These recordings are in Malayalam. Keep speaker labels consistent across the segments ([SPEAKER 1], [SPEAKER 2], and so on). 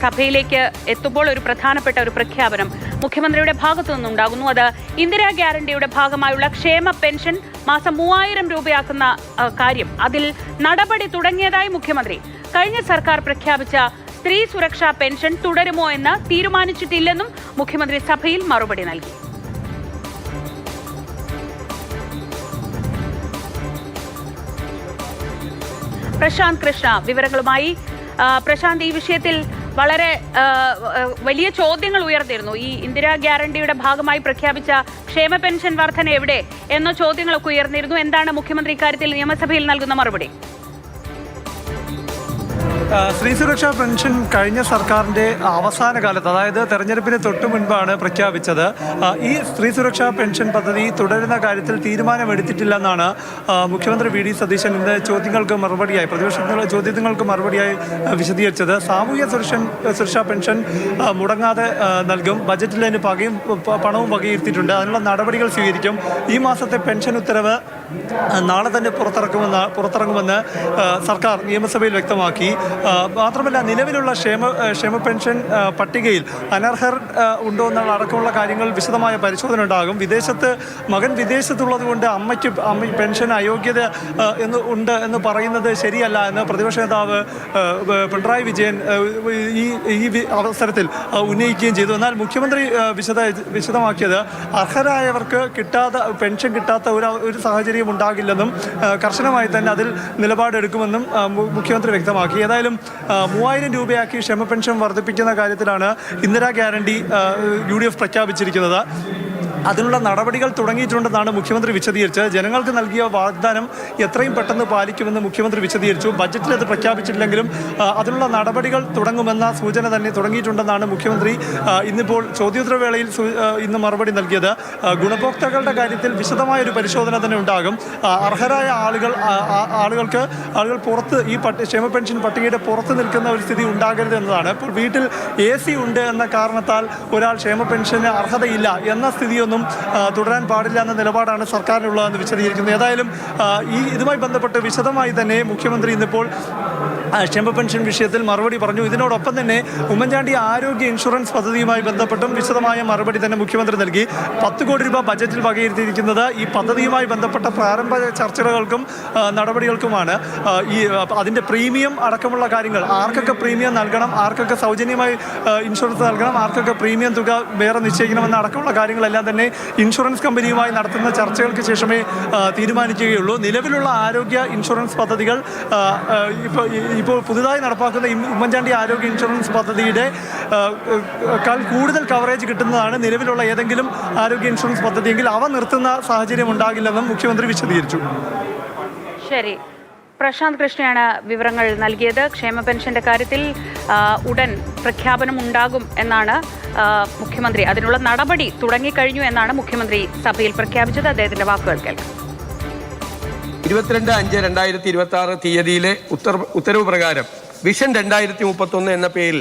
[SPEAKER 1] സഭയിലേക്ക് എത്തുമ്പോൾ ഒരു പ്രധാനപ്പെട്ട ഒരു പ്രഖ്യാപനം മുഖ്യമന്ത്രിയുടെ ഭാഗത്തു നിന്നുണ്ടാകുന്നു. അത് ഇന്ദിരാ ഗ്യാരണ്ടിയുടെ ഭാഗമായുള്ള ക്ഷേമ പെൻഷൻ മാസം 3000 രൂപയാക്കുന്ന കാര്യം, അതിൽ നടപടി തുടങ്ങിയതായി മുഖ്യമന്ത്രി. കഴിഞ്ഞ സർക്കാർ പ്രഖ്യാപിച്ച സ്ത്രീ സുരക്ഷാ പെൻഷൻ തുടരുമോ എന്ന് തീരുമാനിച്ചിട്ടില്ലെന്നും മുഖ്യമന്ത്രി സഭയിൽ മറുപടി നൽകി. പ്രശാന്ത് കൃഷ്ണ വിവരങ്ങളുമായി. പ്രശാന്ത്, ഈ വിഷയത്തിൽ വളരെ വലിയ ചോദ്യങ്ങൾ ഉയർന്നിരുന്നു. ഈ ഇന്ദിരാ ഗ്യാരണ്ടിയുടെ ഭാഗമായി പ്രഖ്യാപിച്ച ക്ഷേമ പെൻഷൻ വർധന എവിടെ എന്ന ചോദ്യങ്ങളൊക്കെ ഉയർന്നിരുന്നു. എന്താണ് മുഖ്യമന്ത്രി ഇക്കാര്യത്തിൽ നിയമസഭയിൽ നൽകുന്ന മറുപടി?
[SPEAKER 2] സ്ത്രീ സുരക്ഷാ പെൻഷൻ കഴിഞ്ഞ സർക്കാരിൻ്റെ അവസാന കാലത്ത്, അതായത് തെരഞ്ഞെടുപ്പിന് തൊട്ടു മുൻപാണ് പ്രഖ്യാപിച്ചത്. ഈ സ്ത്രീ സുരക്ഷാ പെൻഷൻ പദ്ധതി തുടരുന്ന കാര്യത്തിൽ തീരുമാനമെടുത്തിട്ടില്ലെന്നാണ് മുഖ്യമന്ത്രി വി ഡി സതീശൻ ഇന്ന് ചോദ്യങ്ങൾക്ക് മറുപടിയായി, പ്രതിപക്ഷ ചോദ്യങ്ങൾക്ക് മറുപടിയായി വിശദീകരിച്ചത്. സാമൂഹ്യ സുരക്ഷാ പെൻഷൻ മുടങ്ങാതെ നൽകും, ബജറ്റിൽ അതിന് പണവും വകയിരുത്തിയിട്ടുണ്ട്, അതിനുള്ള നടപടികൾ സ്വീകരിക്കും. ഈ മാസത്തെ പെൻഷൻ ഉത്തരവ് നാളെ തന്നെ പുറത്തിറങ്ങുമെന്ന് സർക്കാർ നിയമസഭയിൽ വ്യക്തമാക്കി. മാത്രമല്ല, നിലവിലുള്ള ക്ഷേമ പെൻഷൻ പട്ടികയിൽ അനർഹർ ഉണ്ടോ എന്നുള്ള അടക്കമുള്ള കാര്യങ്ങൾ വിശദമായ പരിശോധന ഉണ്ടാകും. മകൻ വിദേശത്തുള്ളത് കൊണ്ട് അമ്മ പെൻഷൻ അയോഗ്യത ഉണ്ട് എന്ന് പറയുന്നത് ശരിയല്ല എന്ന് പ്രതിപക്ഷ നേതാവ് പിണറായി വിജയൻ ഈ അവസരത്തിൽ ഉന്നയിക്കുകയും ചെയ്തു. എന്നാൽ മുഖ്യമന്ത്രി വിശദമാക്കിയത് അർഹരായവർക്ക് പെൻഷൻ കിട്ടാത്ത ഒരു സാഹചര്യം ഉണ്ടാകില്ലെന്നും കർശനമായി തന്നെ അതിൽ നിലപാടെടുക്കുമെന്നും മുഖ്യമന്ത്രി വ്യക്തമാക്കി. ഏതായാലും 3000 രൂപയാക്കി ക്ഷേമ പെൻഷൻ വർദ്ധിപ്പിക്കുന്ന കാര്യത്തിലാണ് ഇന്ദിരാ ഗ്യാരണ്ടി UDF പ്രഖ്യാപിച്ചിരിക്കുന്നത്. അതിനുള്ള നടപടികൾ തുടങ്ങിയിട്ടുണ്ടെന്നാണ് മുഖ്യമന്ത്രി വിശദീകരിച്ചത്. ജനങ്ങൾക്ക് നൽകിയ വാഗ്ദാനം എത്രയും പെട്ടെന്ന് പാലിക്കുമെന്ന് മുഖ്യമന്ത്രി വിശദീകരിച്ചു. ബജറ്റിൽ അത് പ്രഖ്യാപിച്ചിട്ടില്ലെങ്കിലും അതിനുള്ള നടപടികൾ തുടങ്ങുമെന്ന സൂചന തന്നെ തുടങ്ങിയിട്ടുണ്ടെന്നാണ് മുഖ്യമന്ത്രി ഇന്നിപ്പോൾ ചോദ്യോത്തരവേളയിൽ ഇന്ന് മറുപടി നൽകിയത്. ഗുണഭോക്താക്കളുടെ കാര്യത്തിൽ വിശദമായൊരു പരിശോധന തന്നെ ഉണ്ടാകും. അർഹരായ ആളുകൾ പുറത്ത് ഈ ക്ഷേമ പെൻഷൻ പട്ടികയുടെ പുറത്ത് നിൽക്കുന്ന ഒരു സ്ഥിതി ഉണ്ടാകരുത് എന്നതാണ്. ഇപ്പോൾ വീട്ടിൽ AC ഉണ്ട് എന്ന കാരണത്താൽ ഒരാൾ ക്ഷേമ പെൻഷന് അർഹതയില്ല എന്ന സ്ഥിതിയൊന്നും തുടരാൻ പാടില്ല എന്ന നിലപാടാണ് സർക്കാരിനുള്ളതെന്ന് വിശദീകരിക്കുന്നത്. ഏതായാലും ഇതുമായി ബന്ധപ്പെട്ട് വിശദമായി തന്നെ മുഖ്യമന്ത്രി ഇന്നിപ്പോൾ ക്ഷേമ പെൻഷൻ വിഷയത്തിൽ മറുപടി പറഞ്ഞു. ഇതിനോടൊപ്പം തന്നെ ഉമ്മൻചാണ്ടി ആരോഗ്യ ഇൻഷുറൻസ് പദ്ധതിയുമായി ബന്ധപ്പെട്ടും വിശദമായ മറുപടി തന്നെ മുഖ്യമന്ത്രി നൽകി. 10 കോടി രൂപ ബജറ്റിൽ വകയിരുത്തിയിരിക്കുന്നത് ഈ പദ്ധതിയുമായി ബന്ധപ്പെട്ട പ്രാരംഭ ചർച്ചകൾക്കും നടപടികൾക്കുമാണ്. അതിൻ്റെ പ്രീമിയം അടക്കമുള്ള കാര്യങ്ങൾ, ആർക്കൊക്കെ പ്രീമിയം നൽകണം, ആർക്കൊക്കെ സൗജന്യമായി ഇൻഷുറൻസ് നൽകണം, ആർക്കൊക്കെ പ്രീമിയം തുക വേറെ നിശ്ചയിക്കണമെന്ന അടക്കമുള്ള കാര്യങ്ങളെല്ലാം തന്നെ ഇൻഷുറൻസ് കമ്പനിയുമായി നടത്തുന്ന ചർച്ചകൾക്ക് ശേഷമേ തീരുമാനിക്കുകയുള്ളൂ. നിലവിലുള്ള ആരോഗ്യ ഇൻഷുറൻസ് പദ്ധതികൾ ഇപ്പോൾ പുതുതായി നടപ്പാക്കുന്ന ഉമ്മൻചാണ്ടി ആരോഗ്യ ഇൻഷുറൻസ് പദ്ധതിയുടെ കൂടുതൽ കവറേജ് കിട്ടുന്നതാണ് നിലവിലുള്ള ഏതെങ്കിലും ആരോഗ്യ ഇൻഷുറൻസ് പദ്ധതിയെങ്കിൽ അവ നിർത്തുന്ന സാഹചര്യം ഉണ്ടാകില്ലെന്നും മുഖ്യമന്ത്രി വിശദീകരിച്ചു.
[SPEAKER 1] ശരി, പ്രശാന്ത് കൃഷ്ണയാണ് വിവരങ്ങൾ നൽകിയത്. ക്ഷേമ പെൻഷന്റെ കാര്യത്തിൽ ഉടൻ പ്രഖ്യാപനം ഉണ്ടാകും എന്നാണ് മുഖ്യമന്ത്രി, അതിനുള്ള നടപടി തുടങ്ങിക്കഴിഞ്ഞു എന്നാണ് മുഖ്യമന്ത്രി സഭയിൽ പ്രഖ്യാപിച്ചത്. അദ്ദേഹത്തിന്റെ വാക്കുകൾ കേൾക്കാം.
[SPEAKER 3] 22/5/2026 തീയതിയിലെ ഉത്തരവ് പ്രകാരം വിഷൻ 2031 എന്ന പേരിൽ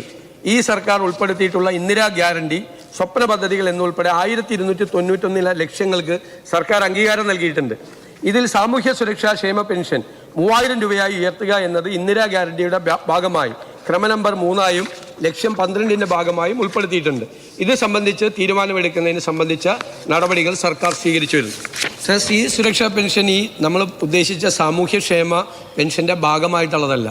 [SPEAKER 3] ഈ സർക്കാർ ഉൾപ്പെടുത്തിയിട്ടുള്ള ഇന്ദിരാ ഗ്യാരണ്ടി സ്വപ്ന പദ്ധതികൾ എന്നുൾപ്പെടെ 1291 ലക്ഷ്യങ്ങൾക്ക് സർക്കാർ അംഗീകാരം നൽകിയിട്ടുണ്ട്. ഇതിൽ സാമൂഹ്യ സുരക്ഷാ ക്ഷേമ പെൻഷൻ 3000 രൂപയായി ഉയർത്തുക എന്നത് ഇന്ദിരാ ഗ്യാരണ്ടിയുടെ ഭാഗമായി ക്രമ നമ്പർ 3 ലക്ഷ്യം 12ന്റെ ഭാഗമായും ഉൾപ്പെടുത്തിയിട്ടുണ്ട്. ഇത് സംബന്ധിച്ച് തീരുമാനമെടുക്കുന്നതിന് സംബന്ധിച്ച നടപടികൾ സർക്കാർ സ്വീകരിച്ചു വരുന്നു. സർ, ഈ സുരക്ഷാ പെൻഷൻ നമ്മൾ ഉദ്ദേശിച്ച സാമൂഹ്യക്ഷേമ പെൻഷന്റെ ഭാഗമായിട്ടുള്ളതല്ല.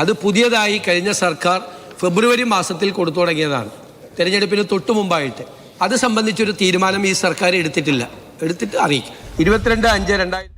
[SPEAKER 3] അത് പുതിയതായി കഴിഞ്ഞ സർക്കാർ ഫെബ്രുവരി മാസത്തിൽ കൊടുത്തു തുടങ്ങിയതാണ്, തെരഞ്ഞെടുപ്പിന് തൊട്ടു മുമ്പായിട്ട്. അത് സംബന്ധിച്ചൊരു തീരുമാനം ഈ സർക്കാർ എടുത്തിട്ട് അറിയിക്കും. 22/5/2026